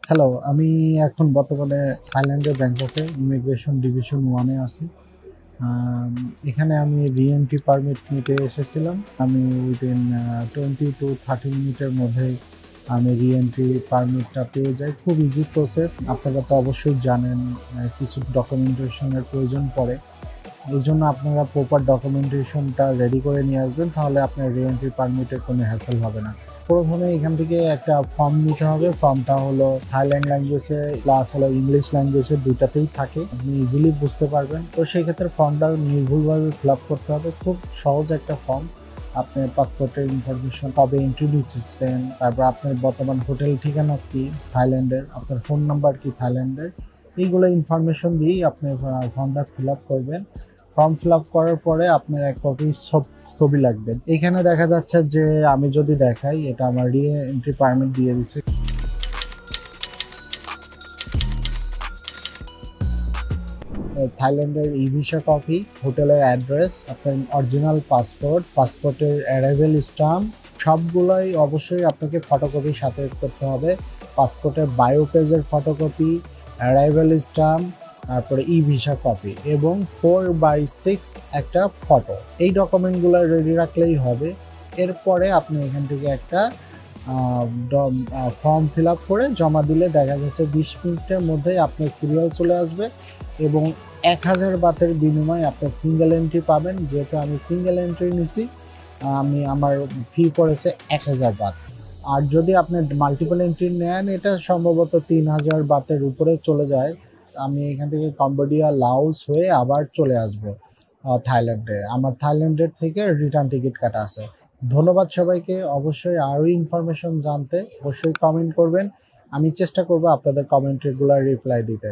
Hello, আমি এখন বর্তমানে থাইল্যান্ডের ব্যাংককে ইমিগ্রেশন ডিভিশন 1 এ আছি। আম এখানে আমি রি-এন্ট্রি পারমিট নিতে এসেছিলাম। আমি উইদিন 20 টু 30 মিনিটের মধ্যেই আমি রি-এন্ট্রি পারমিটটা পেয়ে যাই। খুব ইজি প্রসেস। আপনারা তো অবশ্যই জানেন কিছু ডকুমেন্টেশনের প্রয়োজন পড়ে। এইজন্য আপনারা প্রপার ডকুমেন্টেশনটা রেডি করে নিয়ে আসবেন, তাহলে আপনার রি-এন্ট্রি পারমিটের কোনো হ্যাসেল হবে না। প্রথমে এখান থেকে একটা ফর্ম নিতে হবে। ফর্মটা হলো থাইল্যান্ড ল্যাঙ্গুয়েজে প্লাস হলো ইংলিশ ল্যাঙ্গুয়েজে ২ টাতেই থাকে। আপনি ইজিলি বুঝতে পারবেন। তো সেই ক্ষেত্রে ফর্মটা নির্ভুলভাবে ফিল আপ করতে হবে। খুব সহজ একটা ফর্ম। আপনার পাসপোর্টের ইনফরমেশন, কবে এন্ট্রি দিচ্ছেন, তারপর আপনার বর্তমান হোটেল ঠিকানা কি থাইল্যান্ডের, আপনার ফোন নাম্বার কি থাইল্যান্ডের, এইগুলো ইনফরমেশন দিয়েই আপনি ফর্মটা ফিল আপ করবেন। ফর্ম ফিল আপ করার পরে আপনার এক কপি ছবি লাগবে। এখানে দেখা যাচ্ছে যে আমি যদি দেখাই, এটা আমার রি-এন্ট্রি পারমিট দিয়ে দিচ্ছে। থাইল্যান্ডের ই-ভিসা কপি, হোটেলের অ্যাড্রেস, আপনার অরিজিনাল পাসপোর্ট, পাসপোর্টের অ্যারাইভেল স্ট্যাম্প, সবগুলোই অবশ্যই আপনাকে ফটোকপি সাথে করতে হবে। পাসপোর্টের বায়ো পেজের ফটোকপি, অ্যারাইভেল স্ট্যাম্প, তারপরে ই-ভিসা কপি এবং 4/6 একটা ফটো। এই ডকুমেন্টগুলো রেডি রাখলেই হবে। এরপরে আপনি এখান থেকে একটা ফর্ম ফিল আপ করে জমা দিলে দেখা যাচ্ছে 20 মিনিটের মধ্যেই আপনার সিরিয়াল চলে আসবে এবং 1000 বাতের বিনিময়ে আপনার সিঙ্গেল এন্ট্রি পাবেন। যেহেতু আমি সিঙ্গেল এন্ট্রি নিছি, আমার ফি পড়েছে 1000 বাত। আর যদি আপনি মাল্টিপল এন্ট্রি নেন, এটা সম্ভবত 3000 বাতের উপরে চলে যায়। আমি এখান থেকে কম্বোডিয়া, লাওস হয়ে আবার চলে আসবো থাইল্যান্ডে। আমার থাইল্যান্ডের থেকে রিটার্ন টিকিট কাটা আছে। ধন্যবাদ সবাইকে। অবশ্যই আরও ইনফরমেশন জানতে অবশ্যই কমেন্ট করবেন। আমি চেষ্টা করব আপনাদের কমেন্ট রেগুলার রিপ্লাই দিতে।